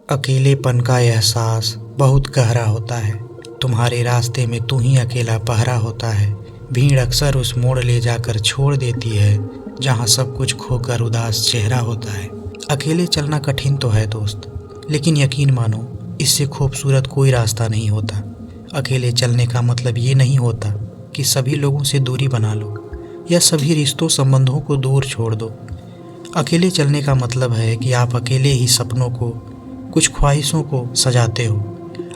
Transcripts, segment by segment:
अकेलेपन का एहसास बहुत गहरा होता है। तुम्हारे रास्ते में तू ही अकेला पहरा होता है। भीड़ अक्सर उस मोड़ ले जाकर छोड़ देती है जहाँ सब कुछ खोकर उदास चेहरा होता है। अकेले चलना कठिन तो है दोस्त, लेकिन यकीन मानो इससे खूबसूरत कोई रास्ता नहीं होता। अकेले चलने का मतलब ये नहीं होता कि सभी लोगों से दूरी बना लो या सभी रिश्तों संबंधों को दूर छोड़ दो। अकेले चलने का मतलब है कि आप अकेले ही सपनों को, कुछ ख्वाहिशों को सजाते हो।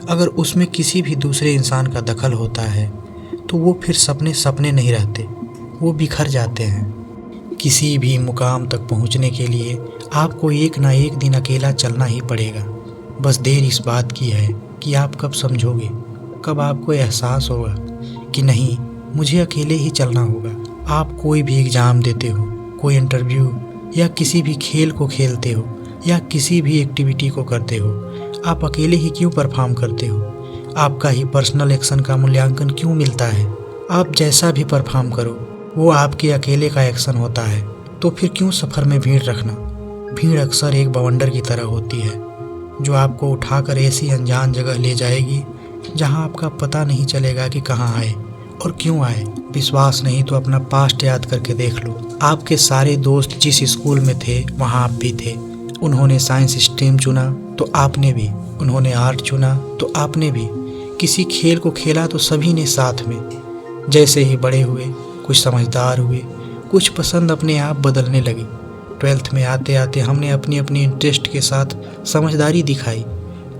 अगर उसमें किसी भी दूसरे इंसान का दखल होता है तो वो फिर सपने सपने नहीं रहते, वो बिखर जाते हैं। किसी भी मुकाम तक पहुंचने के लिए आपको एक ना एक दिन अकेला चलना ही पड़ेगा। बस देर इस बात की है कि आप कब समझोगे, कब आपको एहसास होगा कि नहीं, मुझे अकेले ही चलना होगा। आप कोई भी एग्ज़ाम देते हो, कोई इंटरव्यू या किसी भी खेल को खेलते हो या किसी भी एक्टिविटी को करते हो, आप अकेले ही क्यों परफॉर्म करते हो? आपका ही पर्सनल एक्शन का मूल्यांकन क्यों मिलता है? आप जैसा भी परफॉर्म करो वो आपके अकेले का एक्शन होता है। तो फिर क्यों सफ़र में भीड़ रखना? भीड़ अक्सर एक बवंडर की तरह होती है जो आपको उठाकर ऐसी अनजान जगह ले जाएगी जहां आपका पता नहीं चलेगा कि कहां आए और क्यों आए। विश्वास नहीं तो अपना पास्ट याद करके देख लो। आपके सारे दोस्त जिस स्कूल में थे वहां आप भी थे। उन्होंने साइंस स्ट्रीम चुना तो आपने भी, उन्होंने आर्ट चुना तो आपने भी। किसी खेल को खेला तो सभी ने साथ में। जैसे ही बड़े हुए, कुछ समझदार हुए, कुछ पसंद अपने आप बदलने लगी। 12th में आते आते हमने अपनी अपनी इंटरेस्ट के साथ समझदारी दिखाई।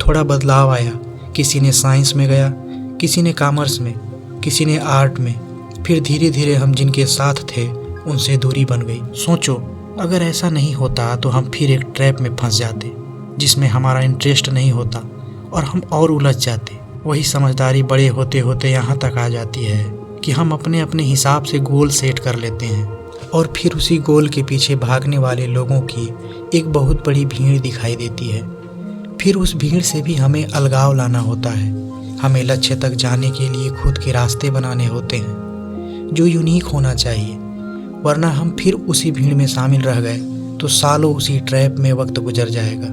थोड़ा बदलाव आया, किसी ने साइंस में गया, किसी ने कॉमर्स में, किसी ने आर्ट में। फिर धीरे धीरे हम जिनके साथ थे उनसे दूरी बन गई। सोचो, अगर ऐसा नहीं होता तो हम फिर एक ट्रैप में फंस जाते जिसमें हमारा इंटरेस्ट नहीं होता और हम और उलझ जाते। वही समझदारी बड़े होते होते यहाँ तक आ जाती है कि हम अपने अपने हिसाब से गोल सेट कर लेते हैं और फिर उसी गोल के पीछे भागने वाले लोगों की एक बहुत बड़ी भीड़ दिखाई देती है। फिर उस भीड़ से भी हमें अलगाव लाना होता है। हमें लक्ष्य तक जाने के लिए खुद के रास्ते बनाने होते हैं जो यूनिक होना चाहिए, वरना हम फिर उसी भीड़ में शामिल रह गए तो सालों उसी ट्रैप में वक्त गुजर जाएगा।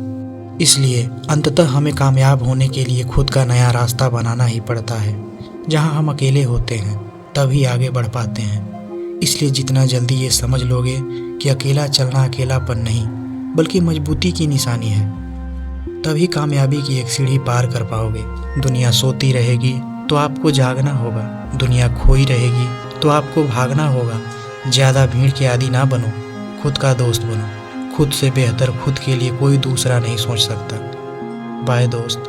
इसलिए अंततः हमें कामयाब होने के लिए खुद का नया रास्ता बनाना ही पड़ता है। जहां हम अकेले होते हैं तभी आगे बढ़ पाते हैं। इसलिए जितना जल्दी ये समझ लोगे कि अकेला चलना अकेलापन नहीं बल्कि मजबूती की निशानी है, तभी कामयाबी की एक सीढ़ी पार कर पाओगे। दुनिया सोती रहेगी तो आपको जागना होगा, दुनिया खोई रहेगी तो आपको भागना होगा। ज़्यादा भीड़ के आदी ना बनो, खुद का दोस्त बनो। खुद से बेहतर खुद के लिए कोई दूसरा नहीं सोच सकता। बाय दोस्त।